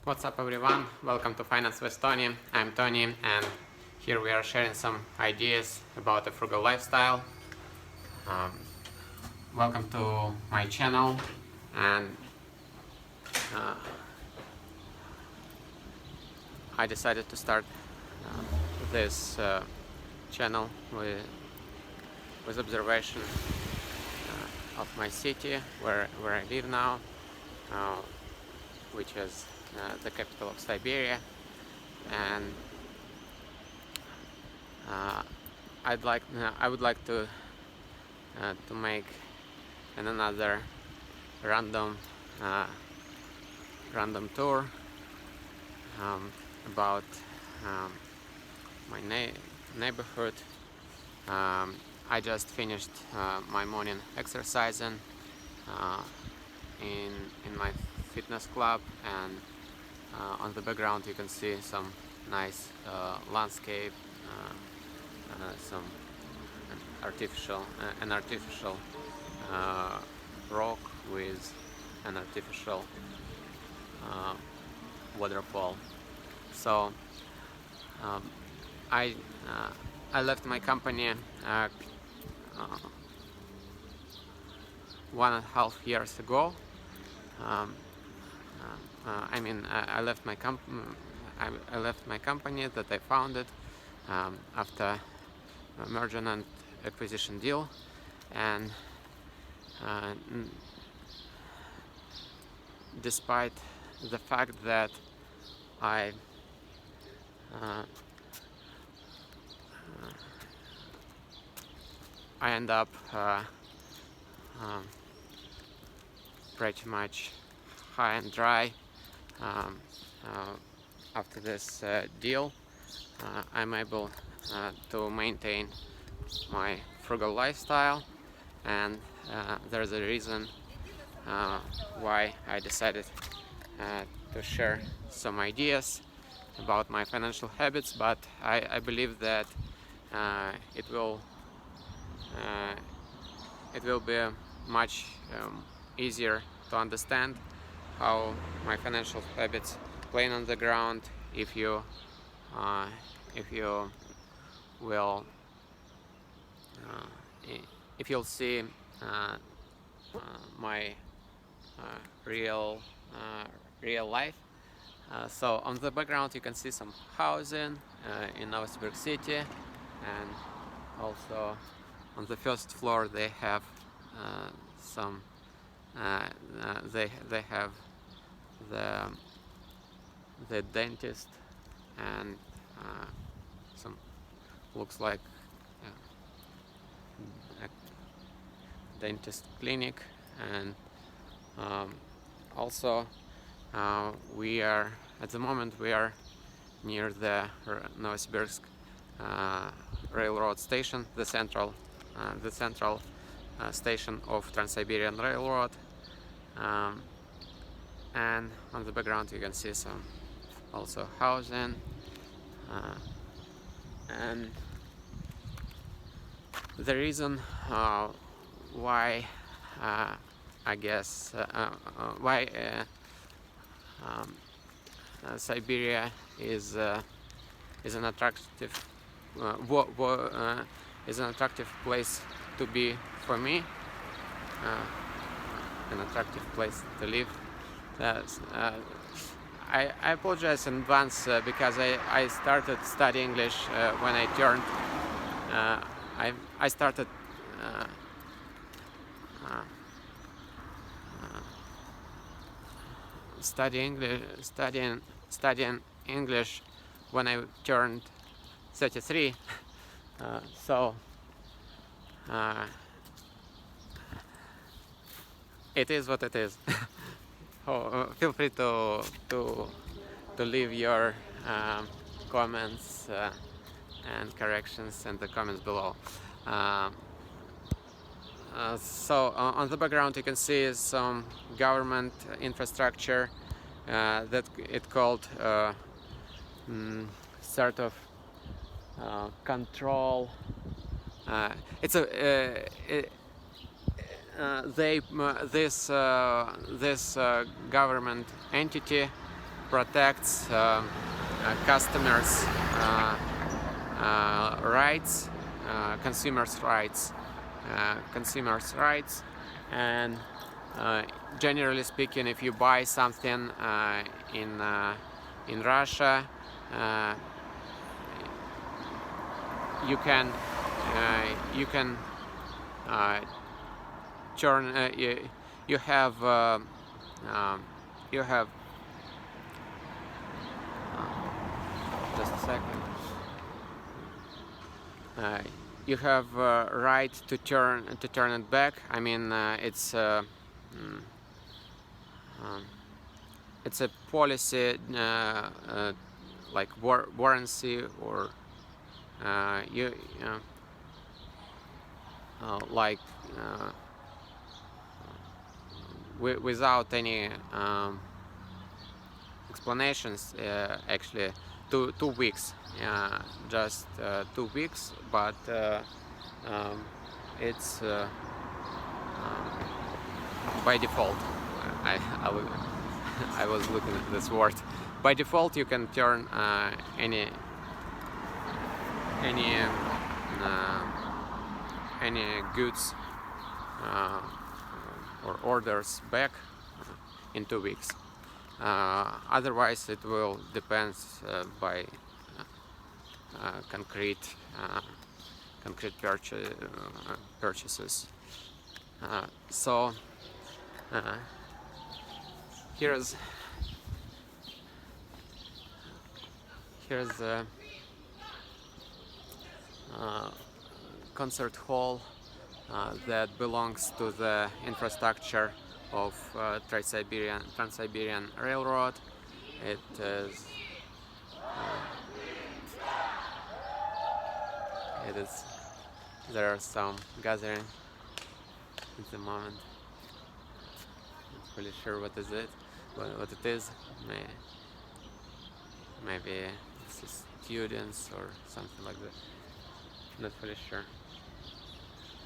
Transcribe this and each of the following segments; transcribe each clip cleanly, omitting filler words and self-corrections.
What's up everyone, welcome to Finance with Tony. I'm Tony and here we are sharing some ideas about a frugal lifestyle. Welcome to my channel, and I decided to start this channel with observation of my city where I live now, which is the capital of Siberia, and I would like to make another random tour about my neighborhood. I just finished my morning exercising in my fitness club, and on the background you can see some nice landscape, some an artificial rock with an artificial waterfall. So I left my company 1.5 years ago. I left my company that I founded after a merger and acquisition deal, and despite the fact that I end up pretty much high and dry after this deal, I'm able to maintain my frugal lifestyle, and there's a reason why I decided to share some ideas about my financial habits. But I believe that it will be much easier to understand how my financial habits play on the ground if you will if you'll see my real life. So on the background you can see some housing in Novosibirsk City, and also on the first floor they have some they have the dentist and some looks like a dentist clinic, and also we are at the moment near the Novosibirsk railroad station, the central station of Trans-Siberian Railroad, and on the background you can see some also housing, and the reason why I guess why Siberia is an attractive place to be for me, an attractive place to live. I apologize in advance because I started studying English when I turned I started studying English when I turned 33. So it is what it is. Feel free to leave your comments and corrections in the comments below. So on the background you can see some government infrastructure that it called sort of control. It's a this government entity protects customers' rights, consumers' rights, and generally speaking, if you buy something in Russia, you can turn you have just a second. You have right to turn it back. I mean, it's a policy like warranty, or like without any explanations. Actually, 2 weeks, just 2 weeks, but it's by default. I was looking at this word. By default, you can turn any goods or orders back in 2 weeks. Otherwise, it will depend by concrete purchases. So here's the concert hall that belongs to the infrastructure of Trans-Siberian Railroad. It is there are some gathering at the moment. Not really sure what it is. Maybe it's students or something like that. Not really sure.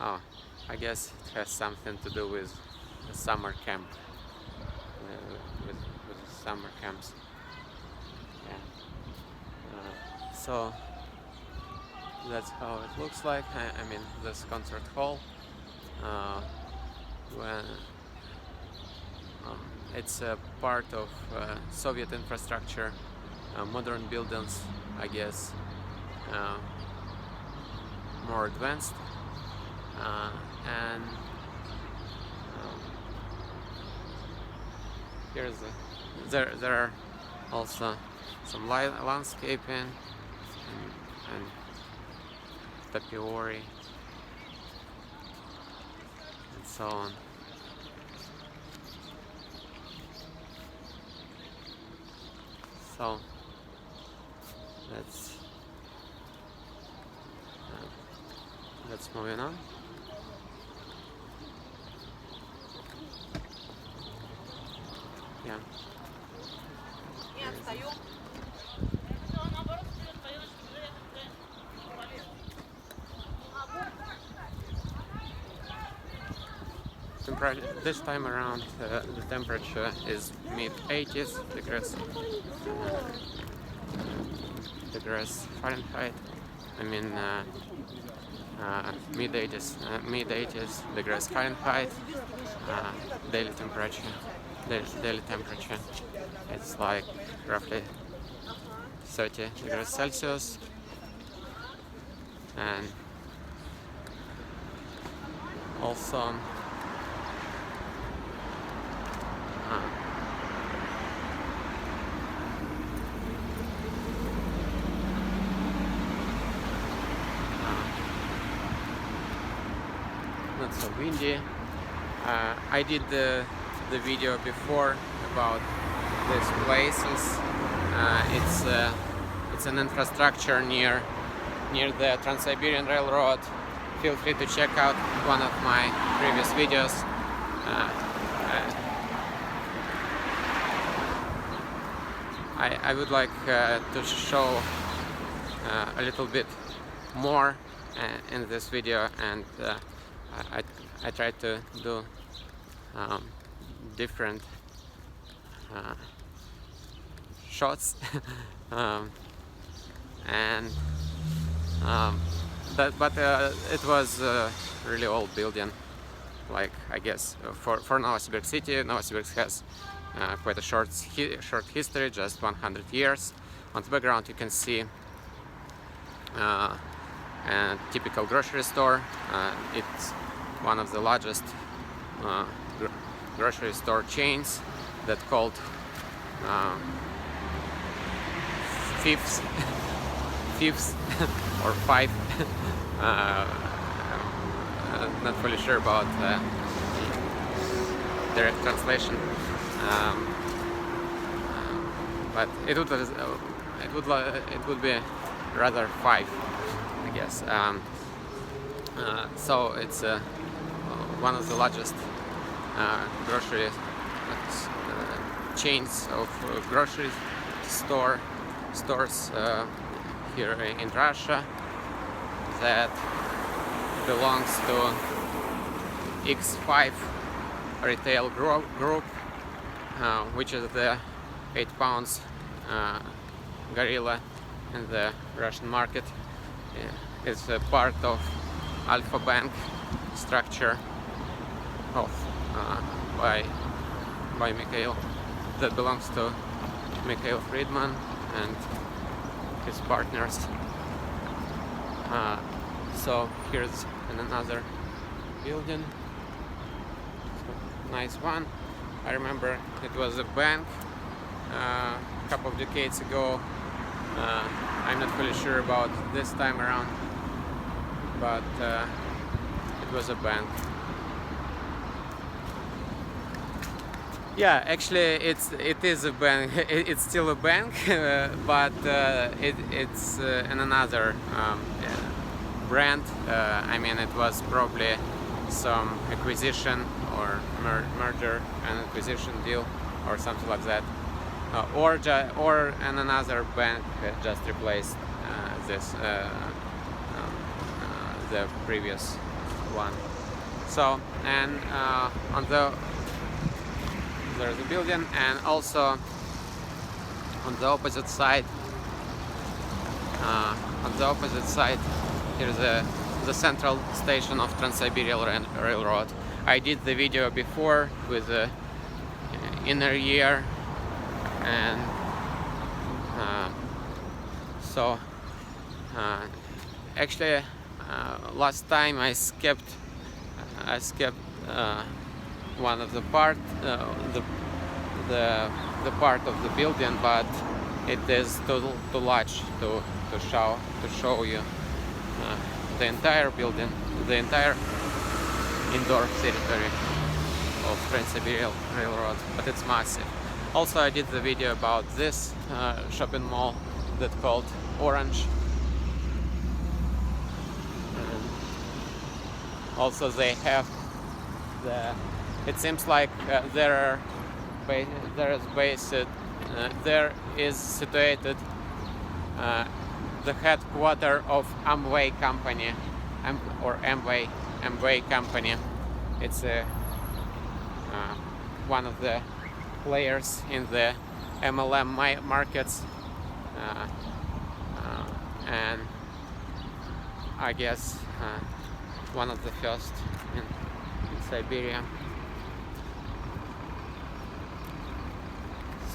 Oh, I guess it has something to do with the summer camp. With summer camps. Yeah. So that's how it looks like. I mean, this concert hall. When it's a part of Soviet infrastructure, modern buildings, I guess, more advanced, and there are also some landscaping and topiary and so on. So let's moving on. Yeah. This time around, the temperature is mid-80s degrees Fahrenheit. I mean, mid-80s degrees Fahrenheit. Daily temperature. It's like roughly 30 degrees Celsius, and also not so windy. I did the video before about these places. It's an infrastructure near the Trans-Siberian Railroad. Feel free to check out one of my previous videos. I would like to show a little bit more in this video, and I try to do shots. um, and but it was a really old building. Like, I guess for Novosibirsk City, Novosibirsk has quite a short history, just 100 years. On the background you can see a typical grocery store. It's one of the largest grocery store chains that called Fifths or Five. Not fully sure about direct translation, but it would be rather Five, I guess. So it's one of the largest grocery chains of grocery stores here in Russia that belongs to X5 retail group, which is the 8 pounds gorilla in the Russian market. It's a part of Alpha Bank structure of by Mikhail, that belongs to Mikhail Friedman and his partners. So here's another building, nice one. I remember it was a bank a couple of decades ago. I'm not fully sure about this time around, but it was a bank. Yeah, actually it is a bank. It's still a bank, but it's in another brand. I mean, it was probably some acquisition or merger and acquisition deal or something like that, or in another bank just replaced the previous one. So, and there's a building, and also on the opposite side, here's the central station of Trans-Siberian Railroad. I did the video before with the inner ear, and so actually last time I skipped one of the part the part of the building, but it is too large to show you the entire building, the entire indoor territory of Trans-Siberian Railroad, but it's massive. Also, I did the video about this shopping mall that called Orange. And also they have it seems like there is situated the headquarters of Amway company, Amway company. It's one of the players in the MLM markets, and I guess one of the first in Siberia.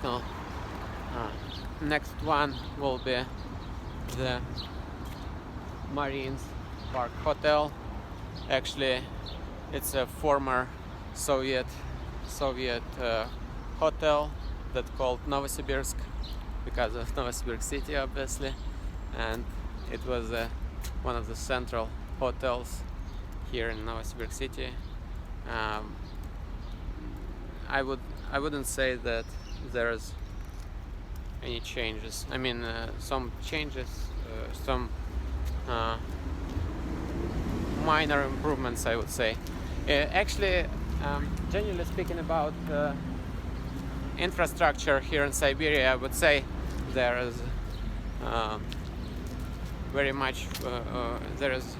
So next one will be the Marines Park Hotel. Actually, it's a former Soviet hotel that called Novosibirsk because of Novosibirsk City, obviously, and it was one of the central hotels here in Novosibirsk City. I wouldn't say that there's any changes. I mean, some changes, some minor improvements, I would say. Actually, generally speaking about infrastructure here in Siberia, I would say there is there is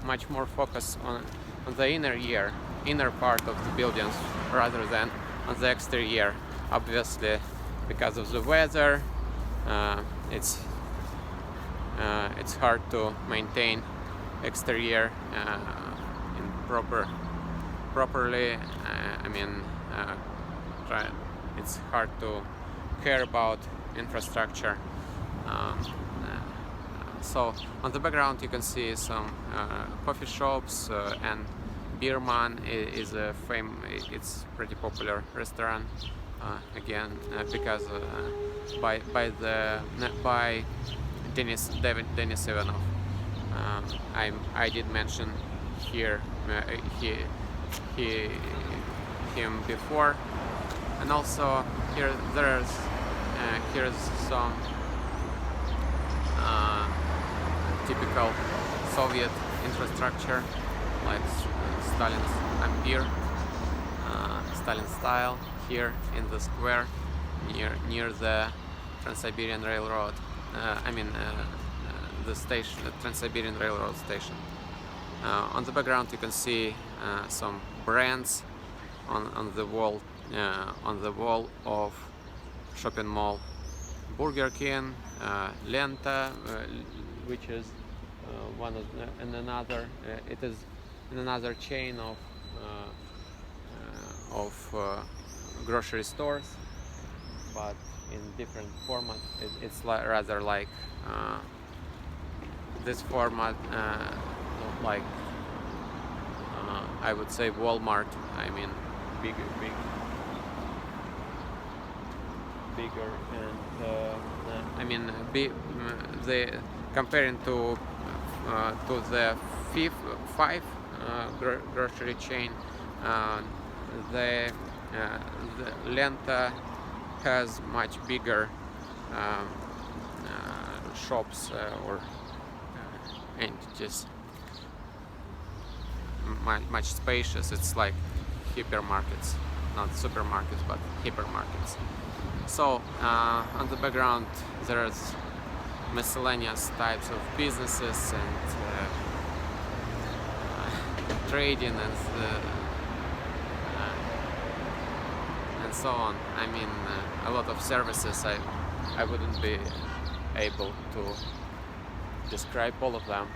much more focus on the inner part of the buildings rather than on the exterior. Obviously, because of the weather, it's hard to maintain exterior in properly. I mean, it's hard to care about infrastructure. So on the background you can see some coffee shops, and Beerman is a it's pretty popular restaurant, again, because by Denis Ivanov. I did mention here him before, and also here's some typical Soviet infrastructure, like Stalin's Empire, Stalin style, here in the square near the Trans-Siberian Railroad. The station, the Trans-Siberian Railroad station. On the background you can see some brands on the wall of shopping mall. Burger King, Lenta, which is one of it is another chain of grocery stores, but in different format. It's rather like this format, like I would say Walmart. I mean, bigger, and the comparing to the five grocery chain, the Lenta has much bigger shops or entities, much spacious. It's like hypermarkets, not supermarkets, but hypermarkets. So on the background there's miscellaneous types of businesses and trading and so on. I mean, a lot of services. I wouldn't be able to describe all of them.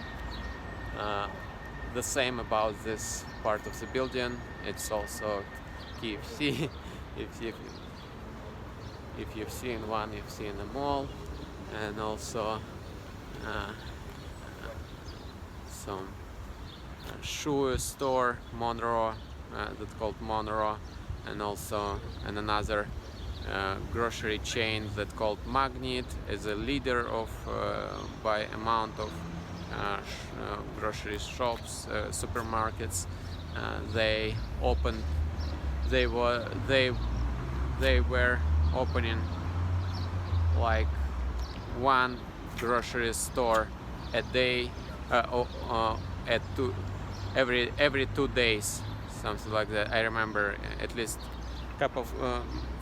The same about this part of the building. It's also KFC. If you've seen one, you've seen them all, and also some shoe store, Monroe, that's called Monroe, and also another grocery chain that called Magnet is a leader of by amount of grocery shops, supermarkets. They were opening like one grocery store a day, every 2 days, something like that. I remember at least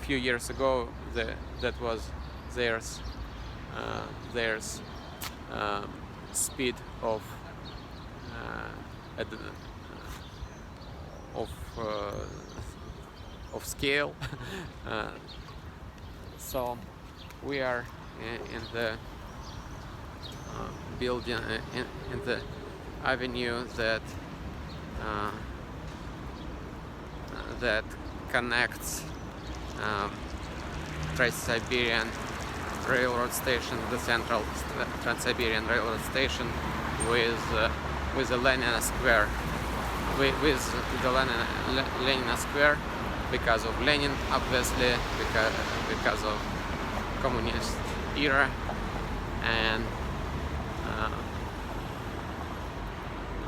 few years ago that was theirs speed of scale. So we are in the building, in the avenue that connects Trans-Siberian Railroad Station, the central Trans-Siberian Railroad Station, with the Lenin Square, with the Lenin Square, because of Lenin, obviously, because of communist era. And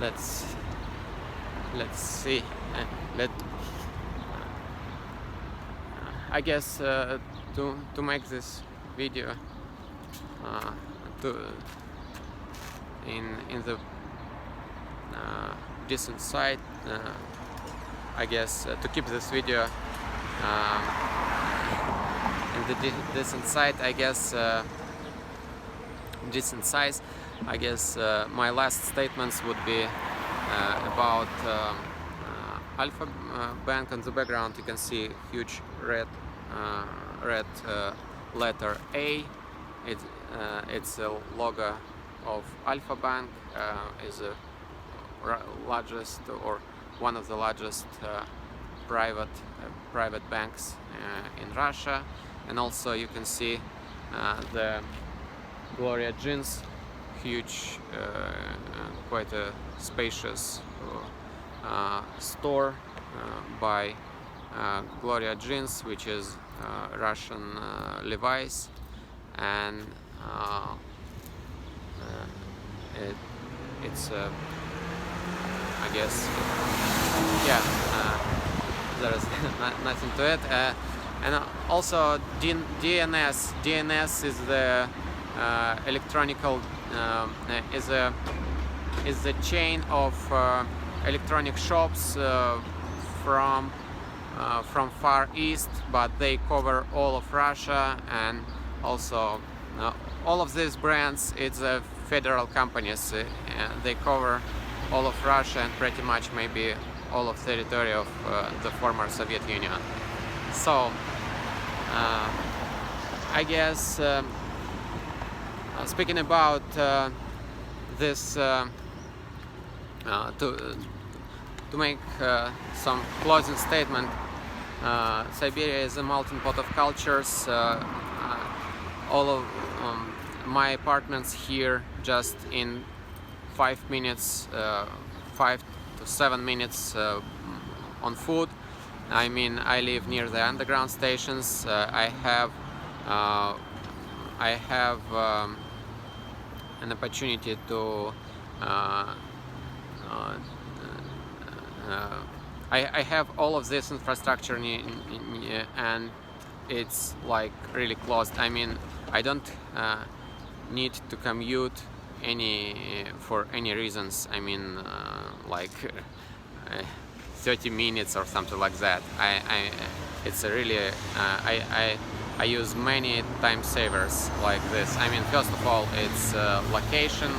let's see. I guess to make this video in the decent site, I guess to keep this video in the decent site, I guess decent size, I guess my last statements would be about Alpha Bank. On the background you can see huge red letter A, it's a logo of Alpha Bank, is a largest or one of the largest private banks in Russia, and also you can see the Gloria Jeans, huge, quite a spacious store by Gloria Jeans, which is Russian Levi's, and it's I guess, yeah, there's nothing to it. And also DNS is the electronical is the chain of electronic shops from Far East, but they cover all of Russia, and also all of these brands, it's federal companies. They cover all of Russia and pretty much maybe all of territory of the former Soviet Union. So I guess speaking about this, to make some closing statement, Siberia is a melting pot of cultures. All of my apartments here, just in 5 minutes, 5 to 7 minutes on foot. I mean, I live near the underground stations. I have an opportunity to I have all of this infrastructure and it's like really close. I mean, I don't need to commute for any reasons. I mean, like 30 minutes or something like that. It's a really I use many time savers like this. I mean, first of all, it's location,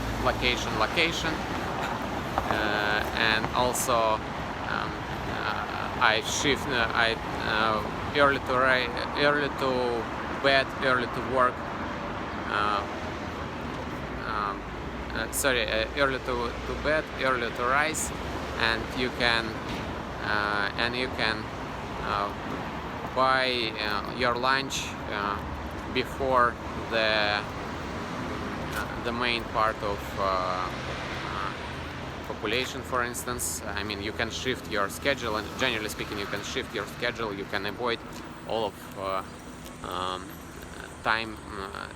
and also I shift. Early to bed, early to work. Early to bed, early to rise, and you can buy your lunch before the main part of population, for instance. I mean, you can shift your schedule, and generally speaking, you can shift your schedule. You can avoid all of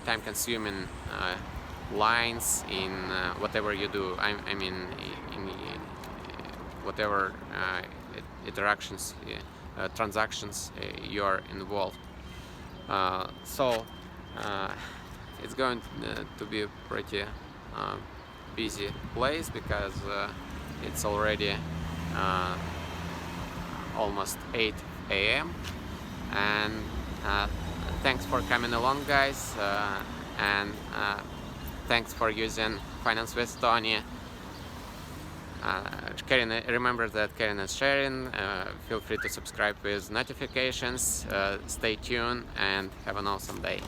time-consuming lines in whatever you do. I mean, in whatever interactions, transactions you're involved. So it's going to be a pretty busy place, because it's already almost 8 a.m. and thanks for coming along, guys, and thanks for using Finance with Tony. Remember that Caring is sharing. Feel free to subscribe with notifications. Stay tuned and have an awesome day.